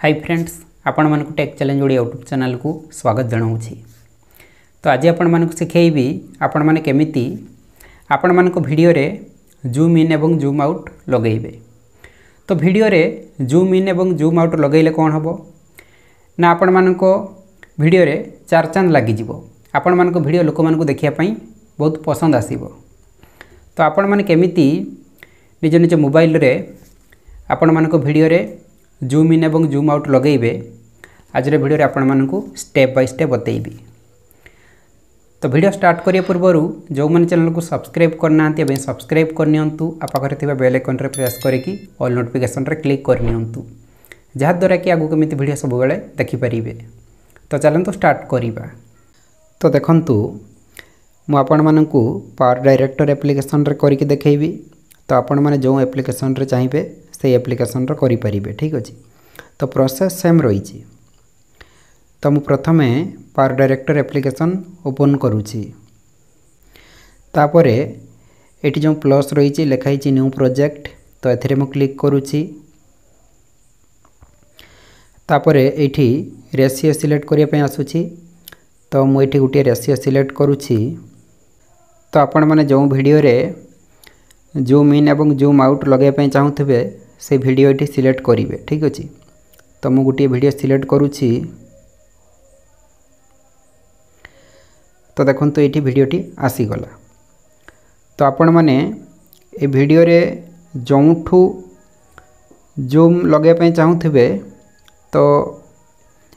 हाय friends, आपण Manak tech challenge Odia YouTube channel को स्वागत जनाऊँगी। तो आज आपण मानक शिखेबी आपण माने केमिति आपण मानक वीडियो रे जूम इन एवं जूम आउट लगेबे। तो वीडियो रे जूम इन एवं जूम आउट लगेले कौन हम ना आपण मानक वीडियो रे चार चांद लगी जिवो। आपण मानक वीडियो लोक मानक देखिया पई बहुत पसंद आसीबो। तो आपण माने केमिति निज निज मोबाइल रे आपण मानक वीडियो रे जूम इन एवं जूम आउट लगेबे आज वीडियो आपण मानकु स्टेप बाय स्टेप बतेइबी। तो वीडियो स्टार्ट करिया पूर्व जो मैंने चैनल को सब्सक्राइब करना सब्सक्राइब करनियंतु आ पाखरे थिबा बेल आइकन रे प्रेस करके ऑल नोटिफिकेशन रे क्लिक करनियंतु जहा द्वारा कि आगु केमिति वीडियो सब बेले देखि परिबे। तो चलंतु स्टार्ट करिबा। तो देखंतु मु आपण मानकु पावर डायरेक्टर एप्लिकेशन रे करके देखैबी। तो आपण माने जो एप्लिकेशन रे चाहिए से एप्लिकेशन रे करि परिबे। ठीक अछि। तो प्रोसेस सेम रही। तो मु प्रथमे पावर डायरेक्टर एप्लिकेशन ओपन करूची। तापरे एटी जो प्लस रही लिखाई न्यू प्रोजेक्ट तो एथिरे मु क्लिक करूची। तापरे एठी रेशियो सिलेक्ट करिया पे आसुची। तो मु एठी गुटिया रेशियो सिलेक्ट करूची। तो आपण माने जो वीडियो रे जूम इन एवं जूम आउट लगे पे चाहूथिबे से वीडियो एटी सिलेक्ट करिवे। ठीक अछि। तो मु गुटिया वीडियो सिलेक्ट करूची। तो देखो तो ये वीडियोटी आसीगला। तो आपण माने ए वीडियो रे जोठू जूम लगे पे चाहूथिबे तो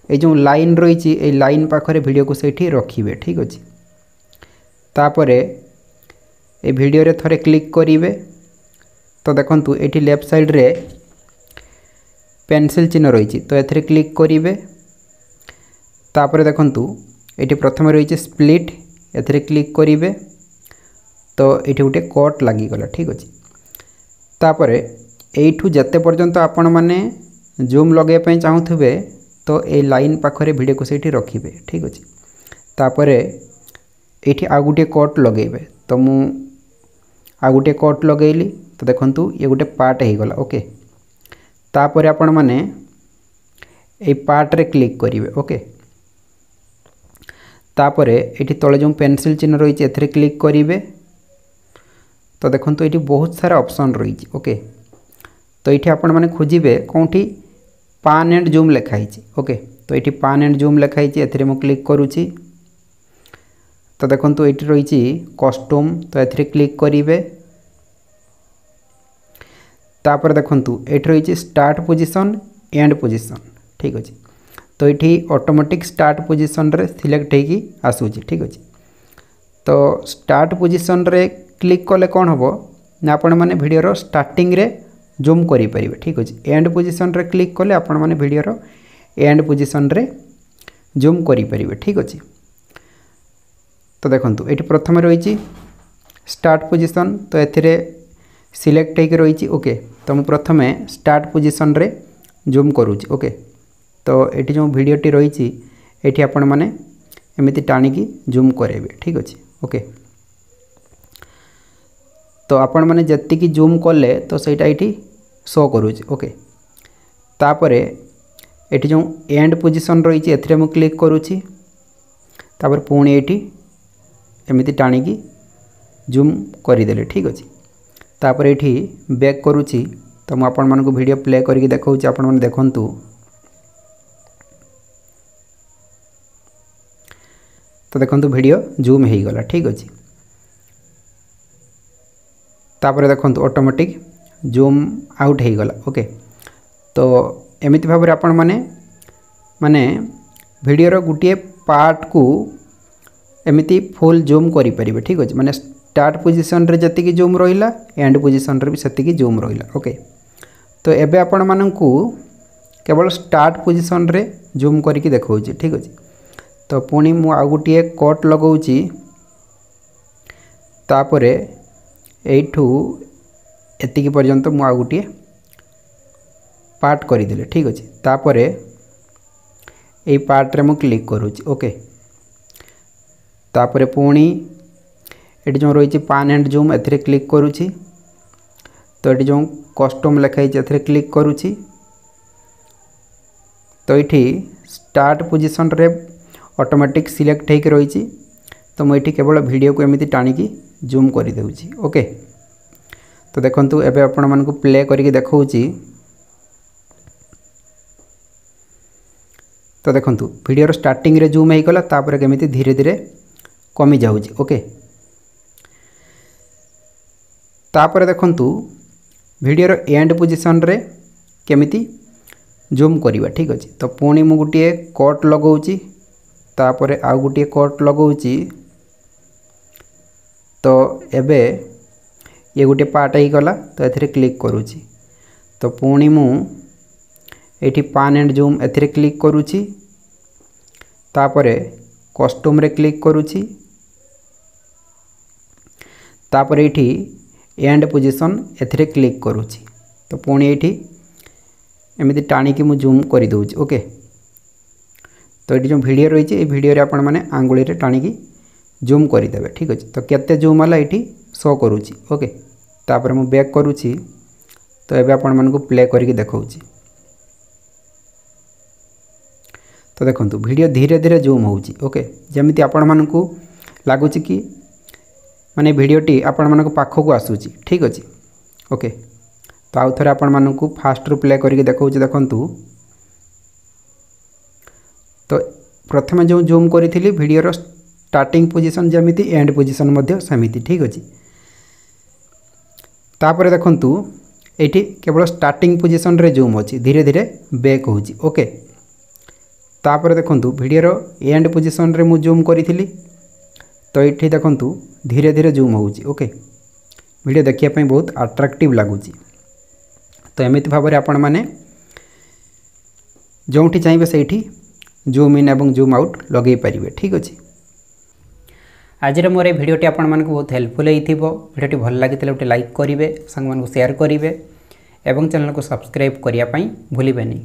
ये जो लाइन रही ए लाइन पाखरे वीडियो को सेठी रखिबे। ठीक अछि। तापरे ए वीडियो रे थरे क्लिक करिवे। तो देखंतु एठी लेफ्ट साइड रे पेंसिल चिन्ह रही तो एथरे क्लिक करिवे। तापरे देखंतु एठी प्रथम रही स्प्लिट एथरे क्लिक करिवे। तो एठी गोटे कट लागी गला। ठीक अछि। तापरे एठू जते पर्यंत आपण माने जूम लगे पे चाहूथिबे तो ए लाइन पाखरे वीडियो को सेठी रखिबे। ठीक अछि। तापरे एठी आ गुटे कट लगेबे। तो मु आ गुटे कट लगेली। तो देखंतु ये गोटे पार्ट हे गला। ओके। तापरे आपण माने ए पार्ट रे क्लिक करिवे। ओके। तापरे एठी तळे जो पेंसिल चिन्ह रही एथरे क्लिक करिवे। तो देखंतु एठी बहुत सारा ऑप्शन रही। ओके। तो एठी आपण माने खोजिबे कोठी पान एंड जूम लिखाई। ओके। तो एठी पान एंड जूम लिखाई एथरे मु क्लिक करूची। तो देखंतु एठी रही कस्टम तो एथरे क्लिक करिवे। तापर देखंतु एठी रही स्टार्ट पोजीशन एंड पोजीशन। ठीक अछि। तो ये ऑटोमेटिक स्टार्ट पोजीशन रे सिलेक्ट होगी आसूची। ठीक अछि। तो स्टार्ट पोजीशन रे क्लिक कले कौन हम ना आपण माने वीडियो रो स्टार्टिंग रे जूम करि परिबे। ठीक अछि। एंड पोजीशन रे क्लिक कले आपण माने वीडियो रो एंड पोजीशन रे जूम करि परिबे। ठीक अछि। तो देखंतु एठी प्रथम रही स्टार्ट पोजीशन तो एथिरे सिलेक्ट होगी रही। ओके। तो मु प्रथमे स्टार्ट पोजीशन रे जूम करूची। ओके। तो ये जो वीडियोटी रही ये आपण मैंने एमती टाणिकी जूम करेंगे। ठीक अच्छे। ओके। तो आपण मैंने जी जूम कले तो सहीटा ये शो करुच्चे। ओके। तापर ये जो एंड पोजीशन रही एथिरे मु क्लिक करुच्ची। तापर पुणी ये एमती टाणिकी जूम करदेले। ठीक अच्छे। तापर ये बैक करुच्ची। तो मुझे आपण मानक वीडियो प्ले करके देखा आपण मैंने देखंतु। तो देखंतु वीडियो जूम हो गला। ठीक अच्छे। तापर देखंतु ऑटोमेटिक जूम आउट हो गला। ओके। तो एमिति भाव रे आपण माने वीडियो रो गुटिए पार्ट को एमिति फुल जूम करि परिबे। ठीक अच्छे। माने स्टार्ट पोजीशन रे जति जूम रहिला एंड पोजीशन रे भी सेति जूम रहिला। ओके। तो एबे आपण मानकु केवल स्टार्ट पोजीशन रे जूम करके देखौची। ठीक अच्छे। तो पुणी मु आ गोटे कट लगाऊची। तापरे एठू एतिकी पर्यंत मु आ गोटे पार्ट करदेले। ठीक अच्छे। तापरे ए पार्ट रे मु क्लिक करूची। ओके। तापरे पुणी एटी जो रही पान एंड जूम एथिरे क्लिक करूची। तो ये जो कस्टम लिखाई एथिरे क्लिक करूची। तो ये स्टार्ट पोजिशन रे ऑटोमेटिक सिलेक्ट होकर रही। तो मुझे केवल वीडियो को एमती टाणिकी जूम कर देउछि। ओके तो देखंतु एबे आपण मानकु प्ले करके देखौछि। तो देखंतु वीडियो स्टार्टिंग रे जूम हो गला तापर केमिति धीरे धीरे कमी जाउछि। ओके तापर देखंतु वीडियो एंड पोजिशन रे केमिति जूम करिवा। ठीक अछि तो पुणी मु गुटिए कट लगाउछि तापर आउ गुटिए कट लगाउछि। तो एबे ये गोटे पार्ट हो गला तो एथिरे क्लिक करूछि। तो पुणी मु एठी पान एंड जूम एथिरे क्लिक करूछि तापरे कस्टम रे क्लिक करूछि तापरे एठी एंड पोजिशन एथिरे क्लिक करूछि। तो पुणी एठी एमिति टाणिकी मु जूम कर दउछि। ओके तो ये जो वीडियो रही है वीडियो रे आपण माने आंगुली रे टाणिकी जूम करदेवे। ठीक अच्छे तो केते जूम है ये शो करुच्ची। ओके तापर मु बैक करुच्ची। तो ये आपण मानकु प्ले करके देखौछि। तो देखंतु वीडियो धीरे धीरे जूम होउछि। ओके जमिति आपण मानकु लागुछि कि माने वीडियोटी आपण मानकु पाखकु आसुछि। ठीक अच्छे ओके तो आउ थरे आपण मानकु फास्ट रु प्ले करके देखौछि। देखंतु तो प्रथमे जो जूम करी वीडियो स्टार्टिंग पोजिशन जमिति एंड पोजिशन मध्य सेमिति। ठीक अच्छे तापर देखंतु एठी केवल स्टार्टिंग पोजिशन रे जूम अच्छी धीरे धीरे बैक होउछि। ओके तापर देखंतु वीडियो एंड पोजिशन रे मु जूम करी तो ये देखंतु धीरे धीरे जूम होउछि। ओके वीडियो देखिया पई बहुत अट्रैक्टिव लागुछि। तो एमिति भाबरे आपण माने जोंठी चाहिए सेठी जूम इन एवं जूम आउट लगे पारिबे। ठीक अच्छे आज मोर ये भिडियोटी आपण मानकु बहुत हेल्पफुल होइथिबो। भिडियोटी भल लागितले गोटे लाइक करिवे, संग मानकु शेयर करिवे एवं चैनल को सब्सक्राइब करिया पई भूलिबेनी।